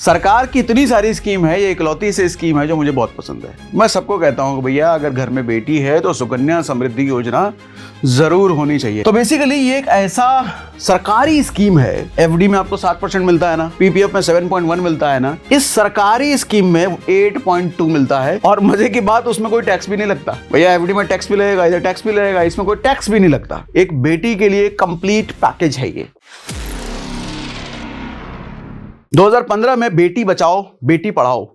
सरकार की इतनी सारी स्कीम है, ये इकलौती से स्कीम है जो मुझे बहुत पसंद है। मैं सबको कहता हूँ कि भैया अगर घर में बेटी है तो सुकन्या समृद्धि योजना जरूर होनी चाहिए। तो बेसिकली ये एक ऐसा सरकारी स्कीम है, एफडी में आपको 7% मिलता है ना, पीपीएफ में 7.1 मिलता है ना, इस सरकारी स्कीम में 8.2 मिलता है। और मजे की बात, उसमें कोई टैक्स भी नहीं लगता। भैया एफडी में टैक्स भी लगेगा, इधर टैक्स भी लगेगा, इसमें कोई टैक्स भी नहीं लगता। एक बेटी के लिए कंप्लीट पैकेज है ये। 2015 में बेटी बचाओ बेटी पढ़ाओ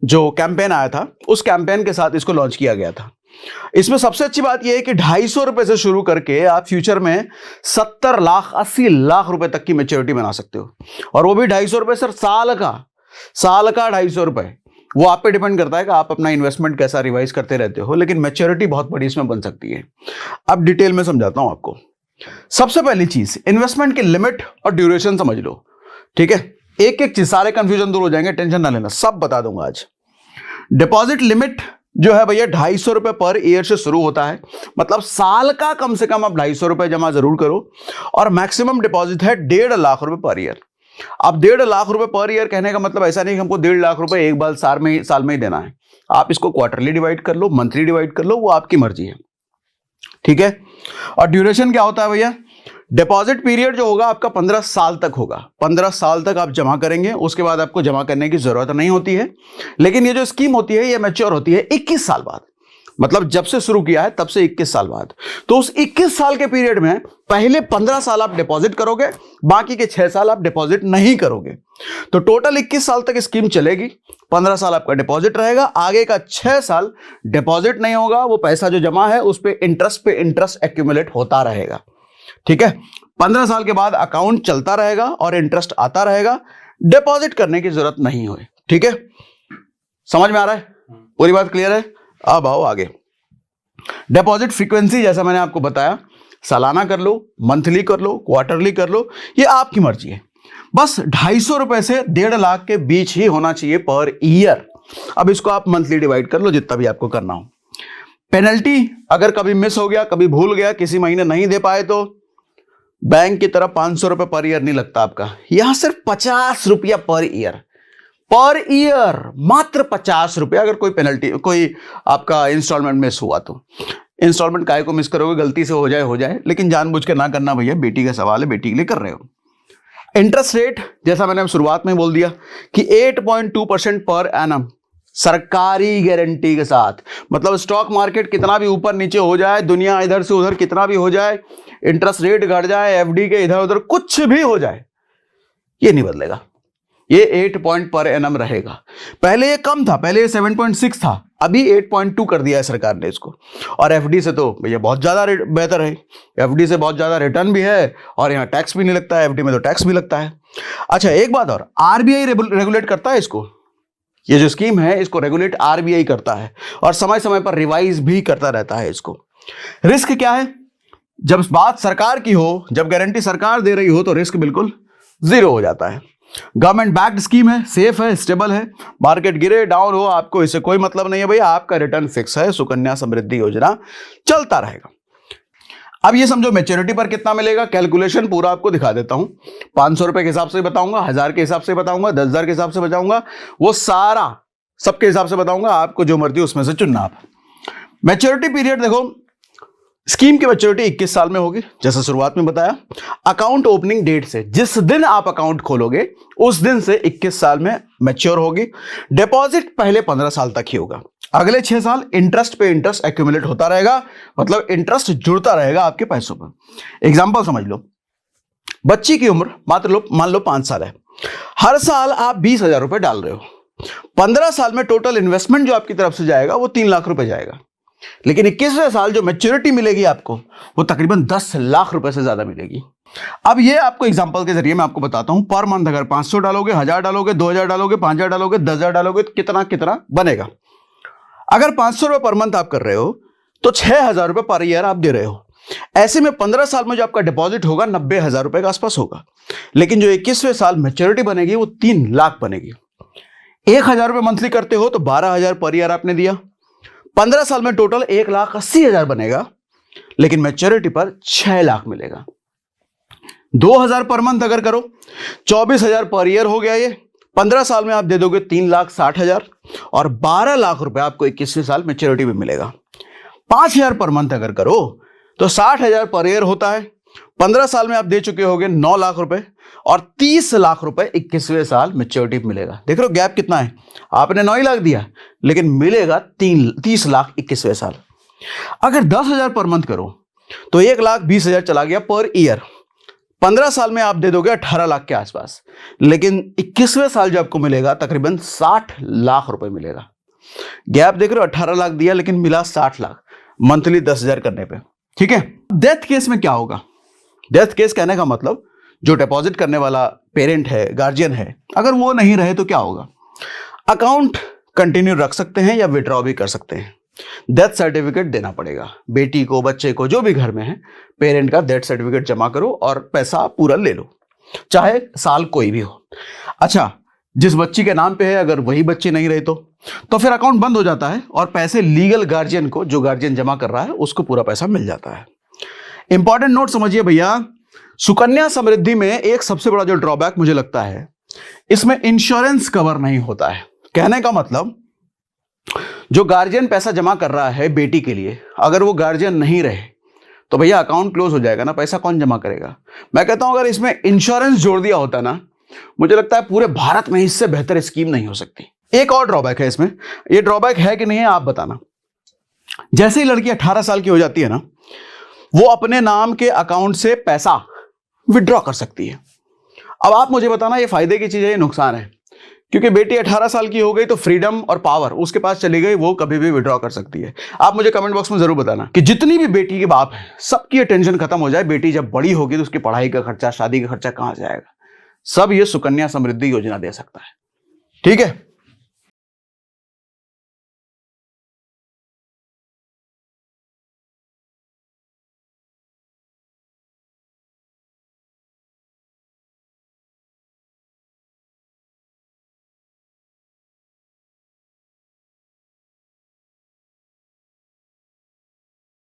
जो कैंपेन आया था, उस कैंपेन के साथ इसको लॉन्च किया गया था। इसमें सबसे अच्छी बात यह है कि 250 रुपए से शुरू करके आप फ्यूचर में 70 लाख 80 लाख रुपए तक की मैच्योरिटी बना सकते हो। और वो भी 250 रुपए सर, साल का 250 रुपए। वो आप पे डिपेंड करता है कि आप अपना इन्वेस्टमेंट कैसा रिवाइज करते रहते हो, लेकिन मैच्योरिटी बहुत बड़ी इसमें बन सकती है। अब डिटेल में समझाता हूं आपको। सबसे पहली चीज, इन्वेस्टमेंट की लिमिट और ड्यूरेशन समझ लो, ठीक है। एक एक चीज, सारे कंफ्यूजन दूर हो जाएंगे, टेंशन ना लेना, सब बता दूंगा आज। डिपॉजिट लिमिट जो है भैया 250 रुपए पर ईयर से शुरू होता है, मतलब साल का कम से कम आप 250 रुपए जमा जरूर करो। और मैक्सिमम डिपॉजिट है 1.5 लाख रुपए पर ईयर। अब 1.5 लाख रुपए पर ईयर कहने का मतलब ऐसा नहीं कि हमको 1.5 लाख रुपए एक बार साल में ही देना है। आप इसको क्वार्टरली डिवाइड कर लो, मंथली डिवाइड कर लो, वो आपकी मर्जी है, ठीक है। और ड्यूरेशन क्या होता है भैया? डिपॉजिट पीरियड जो होगा आपका 15 साल तक होगा। 15 साल तक आप जमा करेंगे, उसके बाद आपको जमा करने की जरूरत नहीं होती है। लेकिन ये जो स्कीम होती है ये मैच्योर होती है 21 साल बाद, मतलब जब से शुरू किया है तब से 21 साल बाद। तो उस 21 साल के पीरियड में पहले 15 साल आप डिपॉजिट करोगे, बाकी के 6 साल आप डिपॉजिट नहीं करोगे। तो टोटल 21 साल तक स्कीम चलेगी। 15 साल आपका डिपॉजिट रहेगा, आगे का 6 साल डिपॉजिट नहीं होगा। वो पैसा जो जमा है उस पे इंटरेस्ट एक्यूमुलेट होता रहेगा, ठीक है। 15 साल के बाद अकाउंट चलता रहेगा और इंटरेस्ट आता रहेगा, डिपॉजिट करने की जरूरत नहीं होए, ठीक है। समझ में आ रहा है? पूरी बात क्लियर है? अब आओ आगे। डिपॉजिट फ्रीक्वेंसी जैसा मैंने आपको बताया, सालाना कर लो, मंथली कर लो, क्वार्टरली कर लो, ये आपकी मर्जी है। बस 250 रुपए से 1.5 लाख के बीच ही होना चाहिए पर ईयर। अब इसको आप मंथली डिवाइड कर लो, जितना भी आपको करना हो। पेनल्टी अगर कभी मिस हो गया, कभी भूल गया, किसी महीने नहीं दे पाए तो बैंक की तरफ 500 रुपए पर ईयर नहीं लगता आपका, यहां सिर्फ 50 रुपया पर ईयर। मात्र 50 रुपया। अगर कोई पेनल्टी, कोई आपका इंस्टॉलमेंट मिस हुआ तो इंस्टॉलमेंट काहे को मिस करोगे? गलती से हो जाए, लेकिन जानबूझ के ना करना भैया, बेटी का सवाल है, बेटी के लिए कर रहे हो। इंटरेस्ट रेट जैसा मैंने शुरुआत में बोल दिया कि 8.2% पर एनम, सरकारी गारंटी के साथ। मतलब स्टॉक मार्केट कितना भी ऊपर नीचे हो जाए, दुनिया इधर से उधर कितना भी हो जाए, इंटरेस्ट रेट घट जाए, एफडी के इधर उधर कुछ भी हो जाए, ये नहीं बदलेगा। ये 8 पॉइंट पर एनम रहेगा। पहले ये कम था, पहले ये 7.6 था, अभी 8.2 कर दिया है सरकार ने इसको। और एफडी से तो भैया बहुत ज्यादा बेहतर है। एफडी से बहुत ज्यादा रिटर्न भी है और यहाँ टैक्स भी नहीं लगता है, एफडी में तो टैक्स भी लगता है। अच्छा एक बात और, आरबीआई रेगुलेट करता है इसको। ये जो स्कीम है इसको रेगुलेट आरबीआई करता है और समय समय पर रिवाइज भी करता रहता है इसको। रिस्क क्या है? जब बात सरकार की हो, जब गारंटी सरकार दे रही हो तो रिस्क बिल्कुल जीरो हो जाता है। गवर्नमेंट बैक्ड स्कीम है, सेफ है, स्टेबल है। मार्केट गिरे डाउन हो, आपको इससे कोई मतलब नहीं है भैया, आपका रिटर्न फिक्स है। सुकन्या समृद्धि योजना चलता रहेगा। अब ये समझो मैच्योरिटी पर कितना मिलेगा, कैलकुलेशन पूरा आपको दिखा देता हूं। 500 रुपए के हिसाब से बताऊंगा, 1000 के हिसाब से बताऊंगा, 10,000 के हिसाब से बताऊंगा, वो सारा सबके हिसाब से बताऊंगा। आपको जो मर्जी उसमें से चुनना आप। मैच्योरिटी पीरियड देखो, स्कीम की मैच्योरिटी 21 साल में होगी, जैसा शुरुआत में बताया। अकाउंट ओपनिंग डेट से, जिस दिन आप अकाउंट खोलोगे उस दिन से 21 साल में मैच्योर होगी। डिपॉजिट पहले 15 साल तक ही होगा, अगले 6 साल इंटरेस्ट पे इंटरेस्ट एक्यूमुलेट होता रहेगा, मतलब इंटरेस्ट जुड़ता रहेगा आपके पैसों पर। एग्जांपल समझ लो, बच्ची की उम्र मान लो 5 साल है, हर साल आप 20,000 रुपए डाल रहे हो। 15 साल में टोटल इन्वेस्टमेंट जो आपकी तरफ से जाएगा वो 3 लाख रुपए जाएगा। लेकिन 21वें साल जो मैच्योरिटी मिलेगी आपको वो तकरीबन 10 लाख रुपए से ज्यादा मिलेगी। अब ये आपको एग्जांपल के जरिए मैं आपको बताता हूं, पर मंथ अगर 500 डालोगे, 1000 डालोगे, 2000 डालोगे, 5000 डालोगे, 10,000 डालोगे, कितना कितना बनेगा। अगर 500 रुपए पर मंथ आप कर रहे हो तो 6,000 रुपए पर ईयर आप दे रहे हो। ऐसे में 15 साल में जो आपका डिपॉजिट होगा 90,000 रुपए के आसपास होगा। लेकिन जो 21वें साल मैच्योरिटी बनेगी वो 3 लाख बनेगी। 1,000 रुपए मंथली करते हो तो 12,000 पर ईयर आपने दिया। 15 साल में टोटल 1,80,000 बनेगा, लेकिन मैच्योरिटी पर 6 लाख मिलेगा। 2,000 पर मंथ अगर करो 24,000 पर ईयर हो गया ये। 15 साल में आप दे दोगे 3,60,000 और 12 लाख रुपए आपको 21वें साल मैच्योरिटी में मिलेगा। 5,000 पर मंथ अगर करो तो 60,000 पर ईयर होता है। 15 साल में आप दे चुके होगे 9 लाख रुपए और 30 लाख रुपए 21वें साल मैच्योरिटी में मिलेगा। देख रहे हो गैप कितना है? आपने 9 लाख दिया लेकिन मिलेगा 30 लाख 21वें साल। अगर 10,000 पर मंथ करो तो 1,20,000 चला गया पर ईयर। 15 साल में आप दे दोगे 18 लाख के आसपास, लेकिन 21वें साल जो आपको मिलेगा तकरीबन 60 लाख रुपए मिलेगा। गैप देख रहे हो, 18 लाख दिया लेकिन मिला 60 लाख मंथली 10,000 करने पे। ठीक है। डेथ केस में क्या होगा? डेथ केस कहने का मतलब जो डिपॉजिट करने वाला पेरेंट है, गार्जियन है, अगर वो नहीं रहे तो क्या होगा? अकाउंट कंटिन्यू रख सकते हैं या विड्रॉ भी कर सकते हैं। डेथ सर्टिफिकेट देना पड़ेगा बेटी को, बच्चे को, जो भी घर में है, पेरेंट का डेथ सर्टिफिकेट जमा करो और पैसा पूरा ले लो, चाहे साल कोई भी हो। अच्छा, जिस बच्ची के नाम पे है अगर वही बच्ची नहीं रही तो फिर अकाउंट बंद हो जाता है और पैसे लीगल गार्जियन को, जो गार्जियन जमा कर रहा है, उसको पूरा पैसा मिल जाता है। इंपॉर्टेंट नोट समझिए भैया, सुकन्या समृद्धि में एक सबसे बड़ा जो ड्रॉबैक मुझे लगता है, इसमें इंश्योरेंस कवर नहीं होता है। कहने का मतलब जो गार्जियन पैसा जमा कर रहा है बेटी के लिए, अगर वो गार्जियन नहीं रहे तो भैया अकाउंट क्लोज हो जाएगा ना, पैसा कौन जमा करेगा? मैं कहता हूं अगर इसमें इंश्योरेंस जोड़ दिया होता ना, मुझे लगता है पूरे भारत में इससे बेहतर स्कीम नहीं हो सकती। एक और ड्रॉबैक है इसमें, ये ड्रॉबैक है कि नहीं है आप बताना। जैसे ही लड़की 18 साल की हो जाती है ना, वो अपने नाम के अकाउंट से पैसा विड्रॉ कर सकती है। अब आप मुझे बताना ये फायदे की चीज है, ये नुकसान है? क्योंकि बेटी 18 साल की हो गई तो फ्रीडम और पावर उसके पास चली गई, वो कभी भी विड्रॉ कर सकती है। आप मुझे कमेंट बॉक्स में जरूर बताना कि जितनी भी बेटी के बाप हैं, सबकी ये टेंशन खत्म हो जाए, बेटी जब बड़ी होगी तो उसकी पढ़ाई का खर्चा, शादी का खर्चा कहां से आएगा? सब ये सुकन्या समृद्धि योजना दे सकता है। ठीक है।